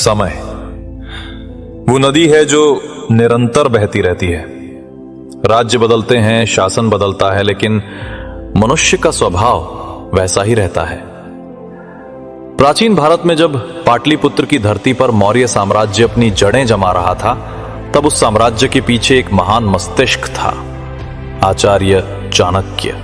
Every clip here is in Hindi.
समय वो नदी है जो निरंतर बहती रहती है। राज्य बदलते हैं, शासन बदलता है, लेकिन मनुष्य का स्वभाव वैसा ही रहता है। प्राचीन भारत में जब पाटलिपुत्र की धरती पर मौर्य साम्राज्य अपनी जड़ें जमा रहा था, तब उस साम्राज्य के पीछे एक महान मस्तिष्क था, आचार्य चाणक्य।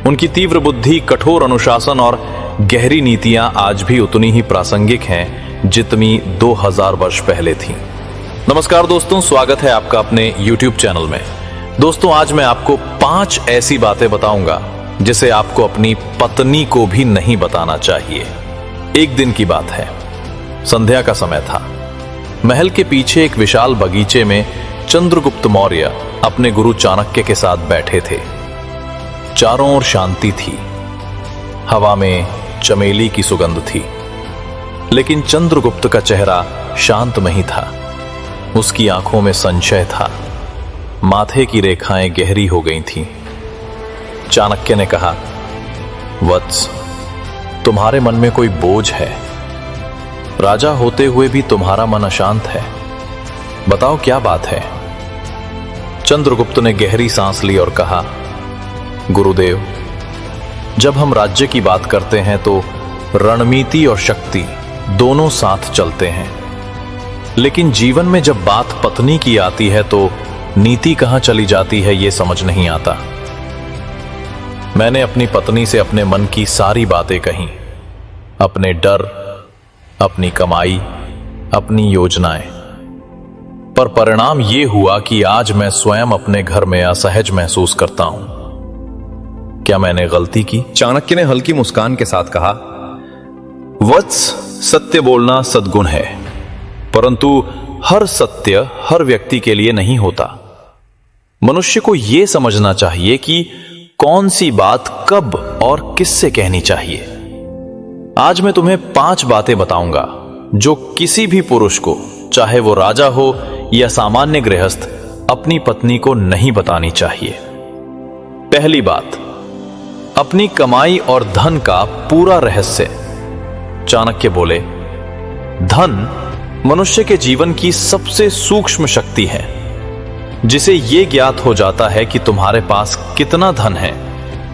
उनकी तीव्र बुद्धि, कठोर अनुशासन और गहरी नीतियां आज भी उतनी ही प्रासंगिक हैं जितनी 2000 वर्ष पहले थीं। नमस्कार दोस्तों, स्वागत है आपका अपने YouTube चैनल में। दोस्तों, आज मैं आपको 5 ऐसी बातें बताऊंगा जिसे आपको अपनी पत्नी को भी नहीं बताना चाहिए। एक दिन की बात है, संध्या का समय था। महल के पीछे एक विशाल बगीचे में चंद्रगुप्त मौर्य अपने गुरु चाणक्य के साथ बैठे थे। चारों ओर शांति थी, हवा में चमेली की सुगंध थी, लेकिन चंद्रगुप्त का चेहरा शांत नहीं था। उसकी आंखों में संशय था, माथे की रेखाएं गहरी हो गई थीं। चाणक्य ने कहा, वत्स, तुम्हारे मन में कोई बोझ है। राजा होते हुए भी तुम्हारा मन अशांत है। बताओ क्या बात है। चंद्रगुप्त ने गहरी सांस ली और कहा, गुरुदेव, जब हम राज्य की बात करते हैं तो रणनीति और शक्ति दोनों साथ चलते हैं, लेकिन जीवन में जब बात पत्नी की आती है तो नीति कहां चली जाती है ये समझ नहीं आता। मैंने अपनी पत्नी से अपने मन की सारी बातें कहीं, अपने डर, अपनी कमाई, अपनी योजनाएं, पर परिणाम ये हुआ कि आज मैं स्वयं अपने घर में असहज महसूस करता हूं। क्या मैंने गलती की? चाणक्य ने हल्की मुस्कान के साथ कहा, वत्स, सत्य बोलना सद्गुण है, परंतु हर सत्य हर व्यक्ति के लिए नहीं होता। मनुष्य को यह समझना चाहिए कि कौन सी बात कब और किससे कहनी चाहिए। आज मैं तुम्हें 5 बातें बताऊंगा जो किसी भी पुरुष को, चाहे वो राजा हो या सामान्य गृहस्थ, अपनी पत्नी को नहीं बतानी चाहिए। पहली बात, अपनी कमाई और धन का पूरा रहस्य। चाणक्य बोले, धन मनुष्य के जीवन की सबसे सूक्ष्म शक्ति है। जिसे यह ज्ञात हो जाता है कि तुम्हारे पास कितना धन है,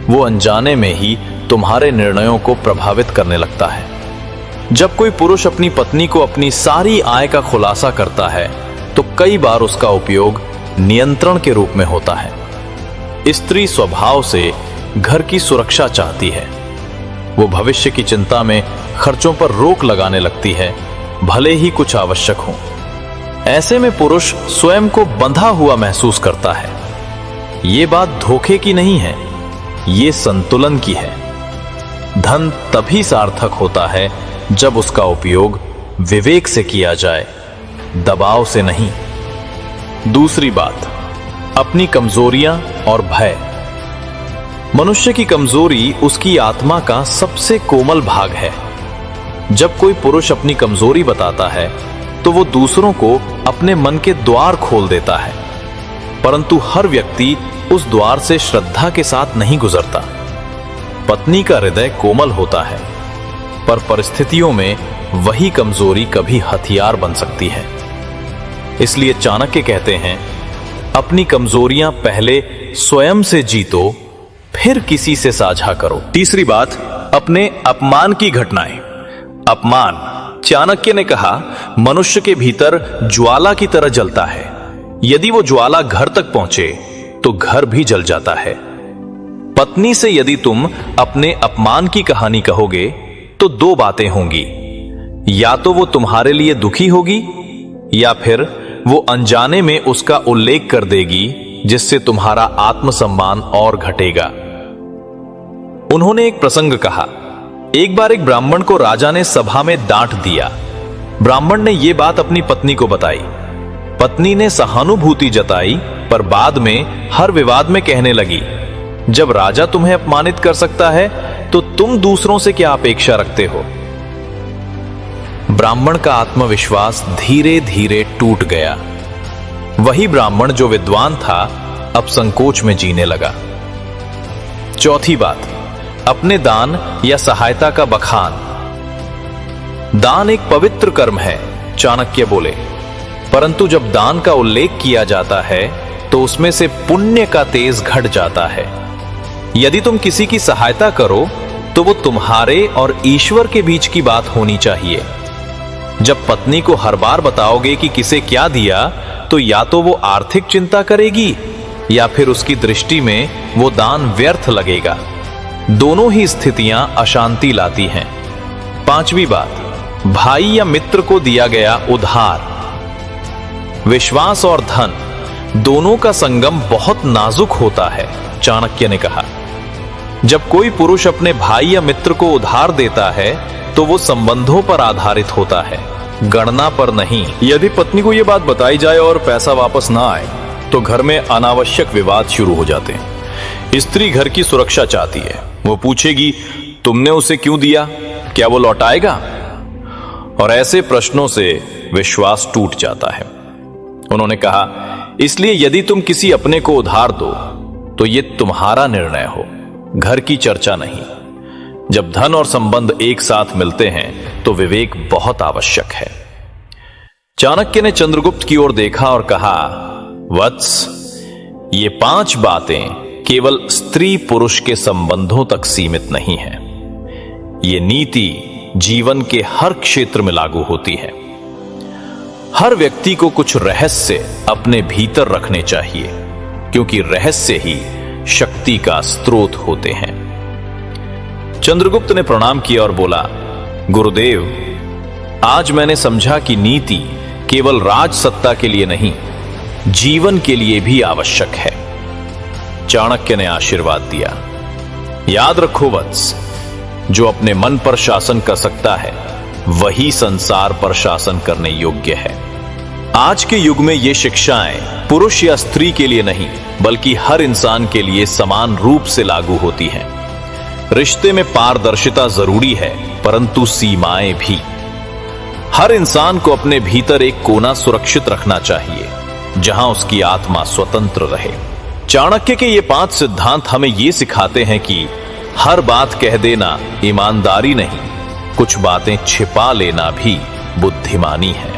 वो अनजाने में ही तुम्हारे निर्णयों को प्रभावित करने लगता है। जब कोई पुरुष अपनी पत्नी को अपनी सारी आय का खुलासा करता है तो कई बार उसका उपयोग नियंत्रण के रूप में होता है। स्त्री स्वभाव से घर की सुरक्षा चाहती है। वो भविष्य की चिंता में खर्चों पर रोक लगाने लगती है, भले ही कुछ आवश्यक हो। ऐसे में पुरुष स्वयं को बंधा हुआ महसूस करता है। ये बात धोखे की नहीं है, ये संतुलन की है। धन तभी सार्थक होता है जब उसका उपयोग विवेक से किया जाए, दबाव से नहीं। दूसरी बात, अपनी कमजोरियां और भय। मनुष्य की कमजोरी उसकी आत्मा का सबसे कोमल भाग है। जब कोई पुरुष अपनी कमजोरी बताता है तो वो दूसरों को अपने मन के द्वार खोल देता है, परंतु हर व्यक्ति उस द्वार से श्रद्धा के साथ नहीं गुजरता। पत्नी का हृदय कोमल होता है, पर परिस्थितियों में वही कमजोरी कभी हथियार बन सकती है। इसलिए चाणक्य कहते हैं, अपनी कमजोरियां पहले स्वयं से जीतो, फिर किसी से साझा करो। तीसरी बात, अपने अपमान की घटनाएं। अपमान, चाणक्य ने कहा, मनुष्य के भीतर ज्वाला की तरह जलता है। यदि वो ज्वाला घर तक पहुंचे तो घर भी जल जाता है। पत्नी से यदि तुम अपने अपमान की कहानी कहोगे तो 2 बातें होंगी, या तो वो तुम्हारे लिए दुखी होगी या फिर वो अनजाने में उसका उल्लेख कर देगी, जिससे तुम्हारा आत्मसम्मान और घटेगा। उन्होंने एक प्रसंग कहा, एक बार एक ब्राह्मण को राजा ने सभा में डांट दिया। ब्राह्मण ने यह बात अपनी पत्नी को बताई। पत्नी ने सहानुभूति जताई, पर बाद में हर विवाद में कहने लगी, जब राजा तुम्हें अपमानित कर सकता है तो तुम दूसरों से क्या अपेक्षा रखते हो। ब्राह्मण का आत्मविश्वास धीरे धीरे टूट गया। वही ब्राह्मण जो विद्वान था अब संकोच में जीने लगा। चौथी बात, अपने दान या सहायता का बखान। दान एक पवित्र कर्म है चाणक्य बोले, परंतु जब दान का उल्लेख किया जाता है तो उसमें से पुण्य का तेज घट जाता है। यदि तुम किसी की सहायता करो तो वो तुम्हारे और ईश्वर के बीच की बात होनी चाहिए। जब पत्नी को हर बार बताओगे कि किसे क्या दिया, तो या तो वो आर्थिक चिंता करेगी या फिर उसकी दृष्टि में वो दान व्यर्थ लगेगा। दोनों ही स्थितियां अशांति लाती हैं। पांचवी बात, भाई या मित्र को दिया गया उधार। विश्वास और धन दोनों का संगम बहुत नाजुक होता है, चाणक्य ने कहा। जब कोई पुरुष अपने भाई या मित्र को उधार देता है तो वो संबंधों पर आधारित होता है, गणना पर नहीं। यदि पत्नी को यह बात बताई जाए और पैसा वापस ना आए तो घर में अनावश्यक विवाद शुरू हो जाते हैं। स्त्री घर की सुरक्षा चाहती है। वो पूछेगी, तुमने उसे क्यों दिया, क्या वो लौटाएगा? और ऐसे प्रश्नों से विश्वास टूट जाता है। उन्होंने कहा, इसलिए यदि तुम किसी अपने को उधार दो तो ये तुम्हारा निर्णय हो, घर की चर्चा नहीं। जब धन और संबंध एक साथ मिलते हैं तो विवेक बहुत आवश्यक है। चाणक्य ने चंद्रगुप्त की ओर देखा और कहा, वत्स, ये 5 बातें केवल स्त्री पुरुष के संबंधों तक सीमित नहीं है। ये नीति जीवन के हर क्षेत्र में लागू होती है। हर व्यक्ति को कुछ रहस्य अपने भीतर रखने चाहिए, क्योंकि रहस्य ही शक्ति का स्रोत होते हैं। चंद्रगुप्त ने प्रणाम किया और बोला, गुरुदेव, आज मैंने समझा कि नीति केवल राज सत्ता के लिए नहीं, जीवन के लिए भी आवश्यक है। चाणक्य ने आशीर्वाद दिया, याद रखो वत्स, जो अपने मन पर शासन कर सकता है वही संसार पर शासन करने योग्य है। आज के युग में ये शिक्षाएं पुरुष या स्त्री के लिए नहीं, बल्कि हर इंसान के लिए समान रूप से लागू होती हैं। रिश्ते में पारदर्शिता जरूरी है, परंतु सीमाएं भी। हर इंसान को अपने भीतर एक कोना सुरक्षित रखना चाहिए, जहां उसकी आत्मा स्वतंत्र रहे। चाणक्य के ये 5 सिद्धांत हमें ये सिखाते हैं कि हर बात कह देना ईमानदारी नहीं, कुछ बातें छिपा लेना भी बुद्धिमानी है।